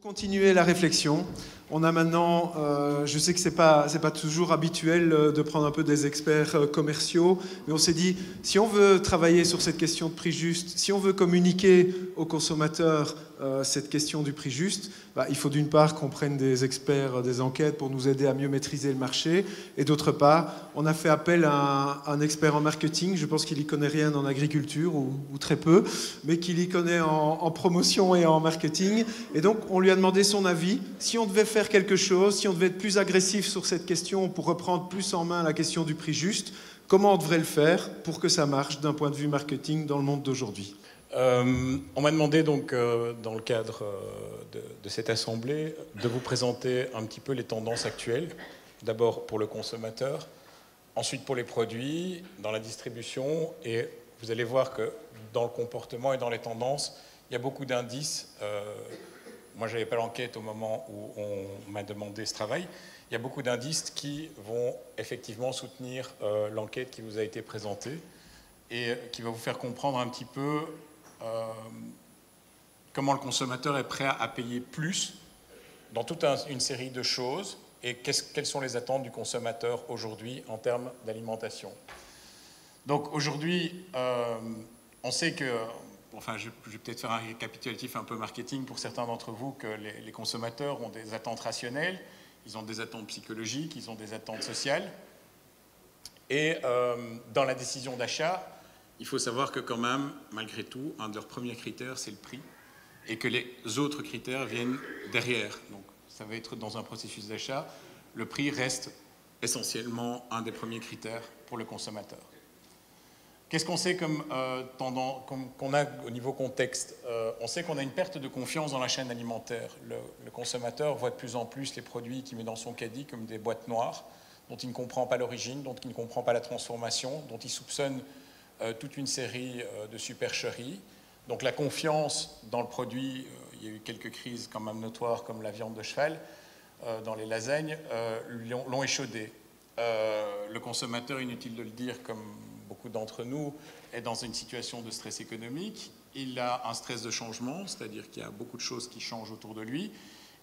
Continuer la réflexion. On a maintenant, je sais que c'est pas toujours habituel de prendre un peu des experts commerciaux, mais on s'est dit, si on veut travailler sur cette question de prix juste, si on veut communiquer aux consommateurs cette question du prix juste, il faut d'une part qu'on prenne des experts des enquêtes pour nous aider à mieux maîtriser le marché, et d'autre part, on a fait appel à un expert en marketing, je pense qu'il y connaît rien en agriculture, ou très peu, mais qu'il y connaît en promotion et en marketing, et donc on lui a demandé son avis, si on devait faire quelque chose, si on devait être plus agressif sur cette question pour reprendre plus en main la question du prix juste, comment on devrait le faire pour que ça marche d'un point de vue marketing dans le monde d'aujourd'hui? On m'a demandé donc, dans le cadre de cette assemblée, de vous présenter un petit peu les tendances actuelles, d'abord pour le consommateur, ensuite pour les produits, dans la distribution, et vous allez voir que dans le comportement et dans les tendances, il y a beaucoup d'indices. Moi, je n'avais pas l'enquête au moment où on m'a demandé ce travail. Il y a beaucoup d'indices qui vont effectivement soutenir l'enquête qui vous a été présentée et qui va vous faire comprendre un petit peu comment le consommateur est prêt à payer plus dans toute une série de choses et quelles sont les attentes du consommateur aujourd'hui en termes d'alimentation. Donc aujourd'hui, on sait que, enfin je vais peut-être faire un récapitulatif un peu marketing pour certains d'entre vous, que les consommateurs ont des attentes rationnelles, ils ont des attentes psychologiques, ils ont des attentes sociales. Et dans la décision d'achat, il faut savoir que quand même, malgré tout, un de leurs premiers critères, c'est le prix, et que les autres critères viennent derrière. Donc, ça va être dans un processus d'achat, le prix reste essentiellement un des premiers critères pour le consommateur. Qu'est-ce qu'on sait comme qu'on a au niveau contexte? On sait qu'on a une perte de confiance dans la chaîne alimentaire. Le consommateur voit de plus en plus les produits qu'il met dans son caddie comme des boîtes noires, dont il ne comprend pas l'origine, dont il ne comprend pas la transformation, dont il soupçonne toute une série de supercheries. Donc la confiance dans le produit, il y a eu quelques crises quand même notoires comme la viande de cheval, dans les lasagnes, l'ont échaudé. Le consommateur, inutile de le dire comme beaucoup d'entre nous, est dans une situation de stress économique. Il a un stress de changement, c'est-à-dire qu'il y a beaucoup de choses qui changent autour de lui.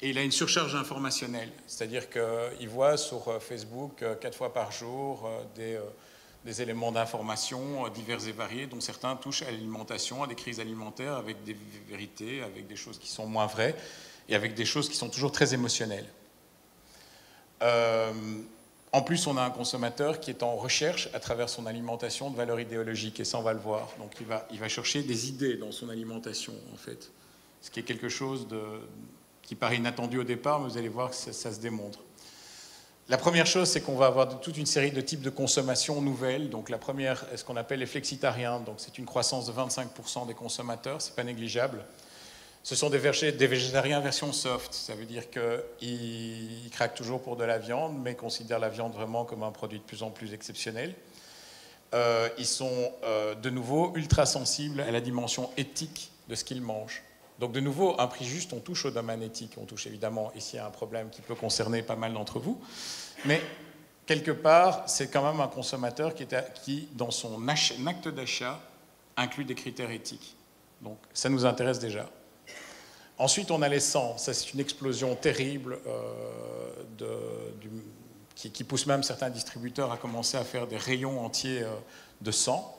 Et il a une surcharge informationnelle, c'est-à-dire qu'il voit sur Facebook 4 fois par jour des éléments d'information divers et variés, dont certains touchent à l'alimentation, à des crises alimentaires, avec des vérités, avec des choses qui sont moins vraies, et avec des choses qui sont toujours très émotionnelles. En plus, on a un consommateur qui est en recherche, à travers son alimentation, de valeurs idéologiques, et ça, on va le voir. Donc, il va chercher des idées dans son alimentation, en fait. Ce qui est quelque chose qui paraît inattendu au départ, mais vous allez voir que ça se démontre. La première chose, c'est qu'on va avoir toute une série de types de consommation nouvelles. Donc la première est ce qu'on appelle les flexitariens. Donc c'est une croissance de 25% des consommateurs, c'est pas négligeable. Ce sont des végétariens version soft. Ça veut dire qu'ils craquent toujours pour de la viande, mais considèrent la viande vraiment comme un produit de plus en plus exceptionnel. Ils sont de nouveau ultra sensibles à la dimension éthique de ce qu'ils mangent. Donc de nouveau, un prix juste, on touche au domaine éthique, on touche évidemment ici à un problème qui peut concerner pas mal d'entre vous, mais quelque part, c'est quand même un consommateur qui dans son acte d'achat, inclut des critères éthiques. Donc ça nous intéresse déjà. Ensuite, on a les sangs. Ça, c'est une explosion terrible qui pousse même certains distributeurs à commencer à faire des rayons entiers de sang.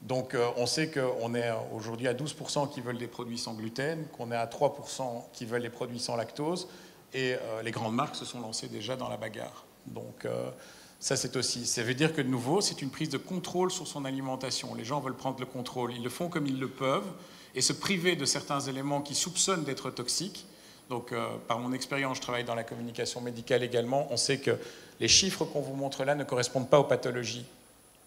Donc on sait qu'on est aujourd'hui à 12% qui veulent des produits sans gluten, qu'on est à 3% qui veulent les produits sans lactose, et les grandes marques se sont lancées déjà dans la bagarre. Donc ça veut dire que de nouveau, c'est une prise de contrôle sur son alimentation. Les gens veulent prendre le contrôle, ils le font comme ils le peuvent, et se priver de certains éléments qui soupçonnent d'être toxiques. Donc par mon expérience, je travaille dans la communication médicale également, on sait que les chiffres qu'on vous montre là ne correspondent pas aux pathologies.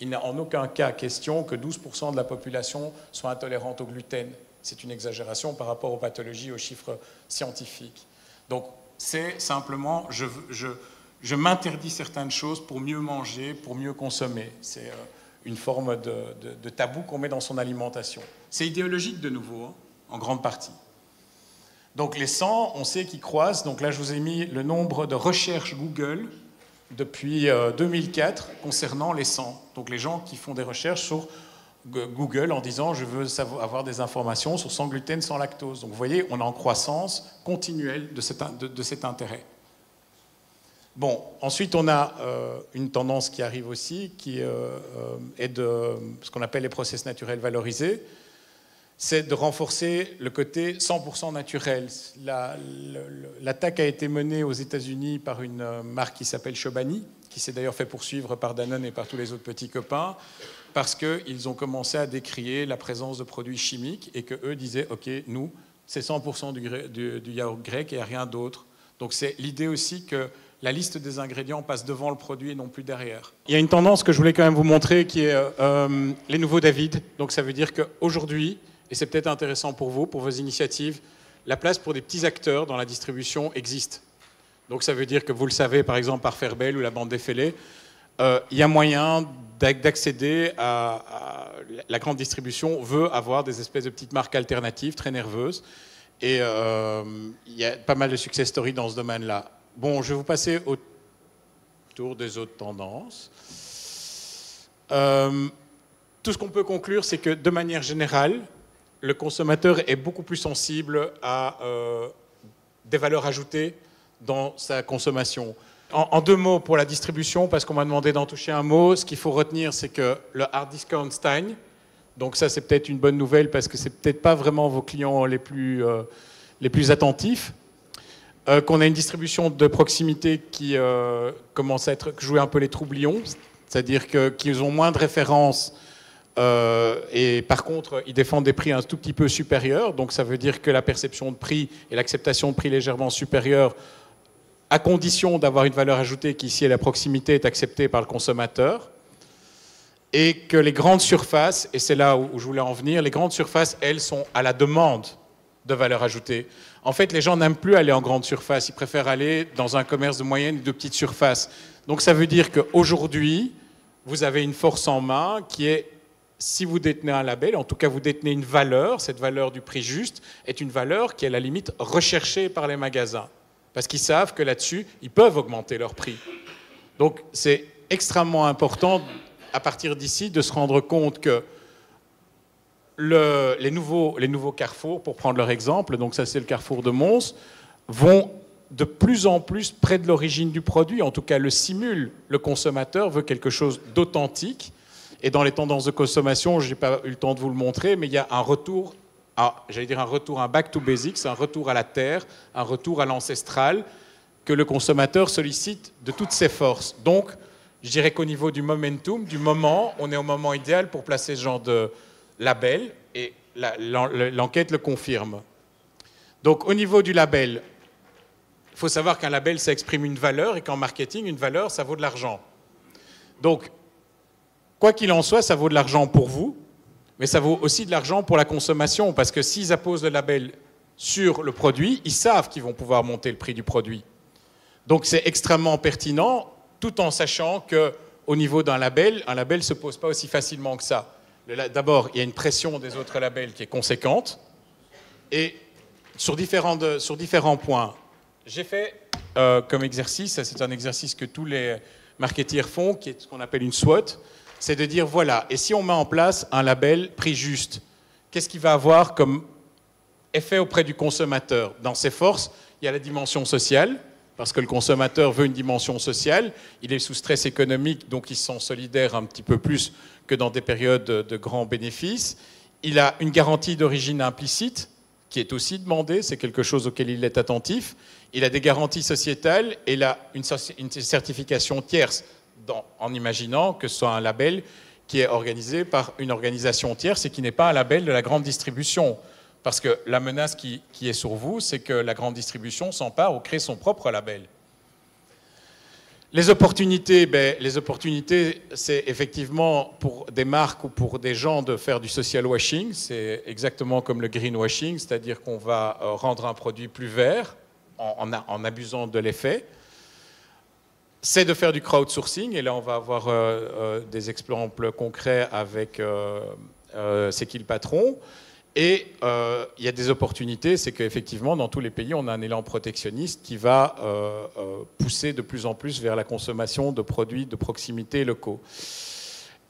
Il n'est en aucun cas question que 12% de la population soit intolérante au gluten. C'est une exagération par rapport aux pathologies, aux chiffres scientifiques. Donc, c'est simplement, je m'interdis certaines choses pour mieux manger, pour mieux consommer. C'est une forme de tabou qu'on met dans son alimentation. C'est idéologique de nouveau, hein, en grande partie. Donc, les sangs, on sait qu'ils croissent. Donc là, je vous ai mis le nombre de recherches Google depuis 2004 concernant les sangs. Donc les gens qui font des recherches sur Google en disant je veux avoir des informations sur sans gluten, sans lactose. Donc vous voyez, on est en croissance continuelle de cet intérêt. Bon, ensuite on a une tendance qui arrive aussi, qui est de ce qu'on appelle les process naturels valorisés, c'est de renforcer le côté 100% naturel. L'attaque a été menée aux États-Unis par une marque qui s'appelle Chobani, qui s'est d'ailleurs fait poursuivre par Danone et par tous les autres petits copains, parce qu'ils ont commencé à décrier la présence de produits chimiques et qu'eux disaient « Ok, nous, c'est 100% du yaourt grec et il n'y a rien d'autre ». Donc c'est l'idée aussi que la liste des ingrédients passe devant le produit et non plus derrière. Il y a une tendance que je voulais quand même vous montrer qui est les nouveaux David. Donc ça veut dire qu'aujourd'hui, et c'est peut-être intéressant pour vous, pour vos initiatives, la place pour des petits acteurs dans la distribution existe. Donc ça veut dire que vous le savez, par exemple, par Fairbel ou la bande Défélé, il y a moyen d'accéder à la grande distribution veut avoir des espèces de petites marques alternatives très nerveuses. Et il y a pas mal de success stories dans ce domaine-là. Bon, je vais vous passer au tour des autres tendances. Tout ce qu'on peut conclure, c'est que de manière générale, le consommateur est beaucoup plus sensible à des valeurs ajoutées dans sa consommation. En deux mots pour la distribution, parce qu'on m'a demandé d'en toucher un mot, ce qu'il faut retenir, c'est que le hard discount stagne. Donc ça, c'est peut-être une bonne nouvelle, parce que c'est peut-être pas vraiment vos clients les plus attentifs. Qu'on a une distribution de proximité qui commence à jouer un peu les troublions, c'est-à-dire qu'ils ont moins de références et par contre, ils défendent des prix un tout petit peu supérieurs. Donc ça veut dire que la perception de prix et l'acceptation de prix légèrement supérieure, à condition d'avoir une valeur ajoutée qui ici est la proximité, est acceptée par le consommateur. Et que les grandes surfaces, et c'est là où je voulais en venir, les grandes surfaces, elles, sont à la demande de valeur ajoutée. En fait, les gens n'aiment plus aller en grande surface, ils préfèrent aller dans un commerce de moyenne et de petite surface. Donc ça veut dire qu'aujourd'hui, vous avez une force en main qui est, si vous détenez un label, en tout cas vous détenez une valeur, cette valeur du prix juste est une valeur qui est à la limite recherchée par les magasins. Parce qu'ils savent que là-dessus, ils peuvent augmenter leur prix. Donc c'est extrêmement important, à partir d'ici, de se rendre compte que les nouveaux carrefours, pour prendre leur exemple, donc ça c'est le carrefour de Mons, vont de plus en plus près de l'origine du produit, en tout cas le simulent. Le consommateur veut quelque chose d'authentique. Et dans les tendances de consommation, je n'ai pas eu le temps de vous le montrer, mais il y a un retour, un back to basics, un retour à la terre, un retour à l'ancestral, que le consommateur sollicite de toutes ses forces. Donc, je dirais qu'au niveau du momentum, du moment, on est au moment idéal pour placer ce genre de label, et l'enquête le confirme. Donc, au niveau du label, il faut savoir qu'un label, ça exprime une valeur, et qu'en marketing, une valeur, ça vaut de l'argent. Donc, quoi qu'il en soit, ça vaut de l'argent pour vous, mais ça vaut aussi de l'argent pour la consommation, parce que s'ils apposent le label sur le produit, ils savent qu'ils vont pouvoir monter le prix du produit. Donc c'est extrêmement pertinent, tout en sachant qu'au niveau d'un label, un label ne se pose pas aussi facilement que ça. D'abord, il y a une pression des autres labels qui est conséquente, et sur différents points. J'ai fait comme exercice, ça c'est un exercice que tous les marketeers font, qui est ce qu'on appelle une SWOT, c'est de dire, voilà, et si on met en place un label prix juste, qu'est-ce qu'il va avoir comme effet auprès du consommateur? Dans ses forces, il y a la dimension sociale, parce que le consommateur veut une dimension sociale, il est sous stress économique, donc il se sent solidaire un petit peu plus que dans des périodes de grands bénéfices. Il a une garantie d'origine implicite, qui est aussi demandée, c'est quelque chose auquel il est attentif. Il a des garanties sociétales et il a une certification tierce, en imaginant que ce soit un label qui est organisé par une organisation tierce et qui n'est pas un label de la grande distribution. Parce que la menace qui est sur vous, c'est que la grande distribution s'empare ou crée son propre label. Les opportunités, c'est effectivement pour des marques ou pour des gens de faire du social washing. C'est exactement comme le greenwashing, c'est-à-dire qu'on va rendre un produit plus vert en abusant de l'effet. C'est de faire du crowdsourcing, et là on va avoir des exemples concrets avec C'est qui le patron. Et il y a des opportunités, c'est qu'effectivement, dans tous les pays, on a un élan protectionniste qui va pousser de plus en plus vers la consommation de produits de proximité locaux.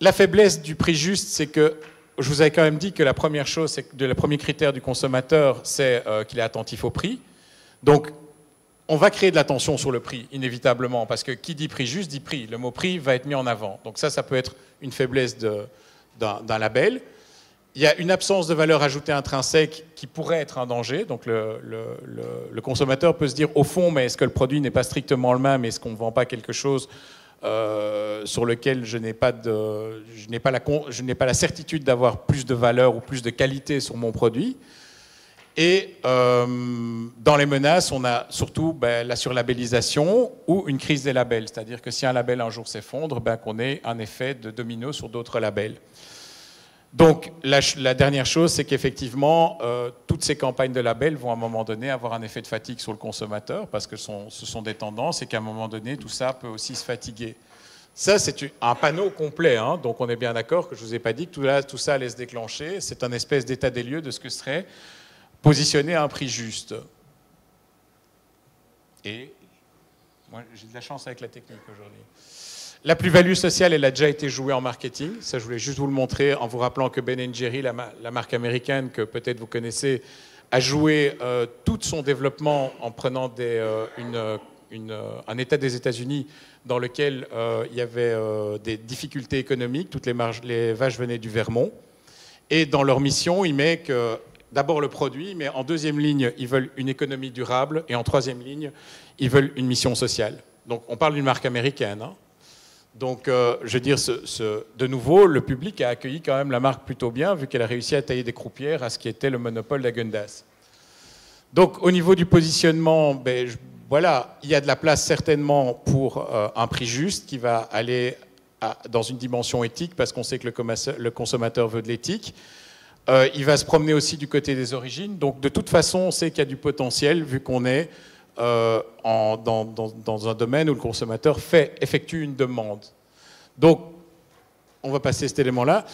La faiblesse du prix juste, c'est que je vous avais quand même dit que la première chose, c'est que le premier critère du consommateur, c'est qu'il est attentif au prix. Donc, on va créer de l'attention sur le prix, inévitablement, parce que qui dit prix juste dit prix. Le mot prix va être mis en avant. Donc ça peut être une faiblesse d'un label. Il y a une absence de valeur ajoutée intrinsèque qui pourrait être un danger. Donc le consommateur peut se dire, au fond, mais est-ce que le produit n'est pas strictement le même? Est-ce qu'on ne vend pas quelque chose sur lequel je n'ai pas la certitude d'avoir plus de valeur ou plus de qualité sur mon produit? Et dans les menaces, on a surtout la surlabellisation ou une crise des labels. C'est-à-dire que si un label un jour s'effondre, qu'on ait un effet de domino sur d'autres labels. Donc la dernière chose, c'est qu'effectivement, toutes ces campagnes de labels vont à un moment donné avoir un effet de fatigue sur le consommateur, parce que ce sont des tendances et qu'à un moment donné, tout ça peut aussi se fatiguer. Ça, c'est un panneau complet, hein, donc on est bien d'accord que je ne vous ai pas dit que tout ça allait se déclencher. C'est un espèce d'état des lieux de ce que serait positionner à un prix juste. Et moi, j'ai de la chance avec la technique aujourd'hui. La plus-value sociale, elle a déjà été jouée en marketing. Ça, je voulais juste vous le montrer en vous rappelant que Ben & Jerry, la marque américaine que peut-être vous connaissez, a joué tout son développement en prenant un État des États-Unis dans lequel il y avait des difficultés économiques. Toutes les vaches venaient du Vermont. Et dans leur mission, ils mettent que d'abord le produit, mais en deuxième ligne, ils veulent une économie durable, et en troisième ligne, ils veulent une mission sociale. Donc on parle d'une marque américaine, hein. Donc, je veux dire, de nouveau, le public a accueilli quand même la marque plutôt bien, vu qu'elle a réussi à tailler des croupières à ce qui était le monopole d'Häagen-Dazs. Donc, au niveau du positionnement, voilà, il y a de la place certainement pour un prix juste qui va aller dans une dimension éthique, parce qu'on sait que le consommateur veut de l'éthique. Il va se promener aussi du côté des origines. Donc, de toute façon, on sait qu'il y a du potentiel, vu qu'on est dans un domaine où le consommateur effectue une demande. Donc, on va passer cet élément-là.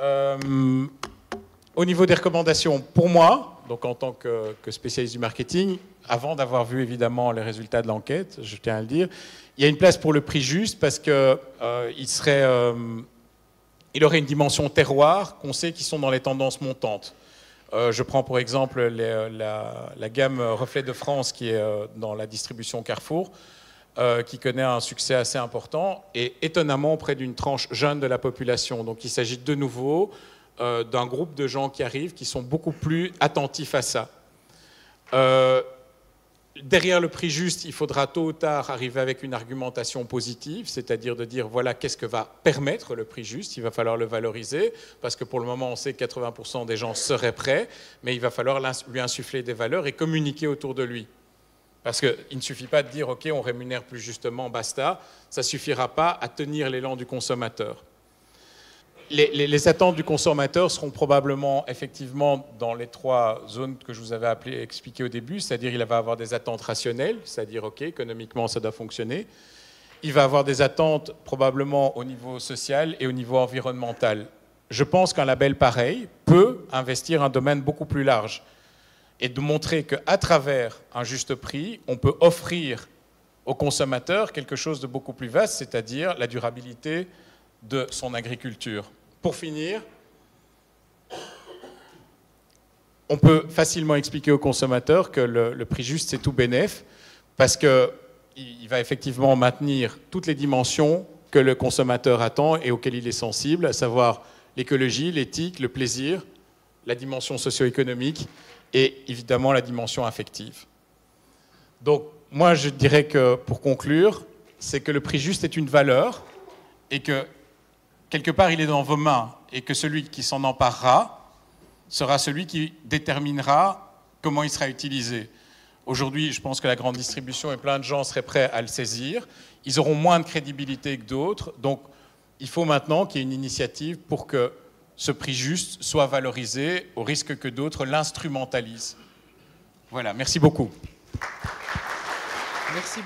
Au niveau des recommandations, pour moi, donc en tant que spécialiste du marketing, avant d'avoir vu évidemment les résultats de l'enquête, je tiens à le dire, il y a une place pour le prix juste parce qu'il aurait une dimension terroir qu'on sait qui sont dans les tendances montantes. Je prends pour exemple la gamme Reflet de France qui est dans la distribution Carrefour, qui connaît un succès assez important et étonnamment auprès d'une tranche jeune de la population. Donc il s'agit de nouveau d'un groupe de gens qui arrivent, qui sont beaucoup plus attentifs à ça. Derrière le prix juste, il faudra tôt ou tard arriver avec une argumentation positive, c'est-à-dire de dire voilà qu'est-ce que va permettre le prix juste, il va falloir le valoriser, parce que pour le moment on sait que 80% des gens seraient prêts, mais il va falloir lui insuffler des valeurs et communiquer autour de lui. Parce qu'il ne suffit pas de dire ok on rémunère plus justement, basta, ça ne suffira pas à tenir l'élan du consommateur. Les attentes du consommateur seront probablement effectivement dans les trois zones que je vous avais expliquées au début, c'est-à-dire il va avoir des attentes rationnelles, c'est-à-dire ok, économiquement ça doit fonctionner. Il va avoir des attentes probablement au niveau social et au niveau environnemental. Je pense qu'un label pareil peut investir un domaine beaucoup plus large et de montrer qu'à travers un juste prix, on peut offrir au consommateur quelque chose de beaucoup plus vaste, c'est-à-dire la durabilité de son agriculture. Pour finir, on peut facilement expliquer au consommateur que le prix juste, c'est tout bénef, parce qu'il va effectivement maintenir toutes les dimensions que le consommateur attend et auxquelles il est sensible, à savoir l'écologie, l'éthique, le plaisir, la dimension socio-économique et évidemment la dimension affective. Donc, moi, je dirais que, pour conclure, c'est que le prix juste est une valeur et que quelque part, il est dans vos mains et que celui qui s'en emparera sera celui qui déterminera comment il sera utilisé. Aujourd'hui, je pense que la grande distribution et plein de gens seraient prêts à le saisir. Ils auront moins de crédibilité que d'autres. Donc, il faut maintenant qu'il y ait une initiative pour que ce prix juste soit valorisé au risque que d'autres l'instrumentalisent. Voilà, merci beaucoup. Merci.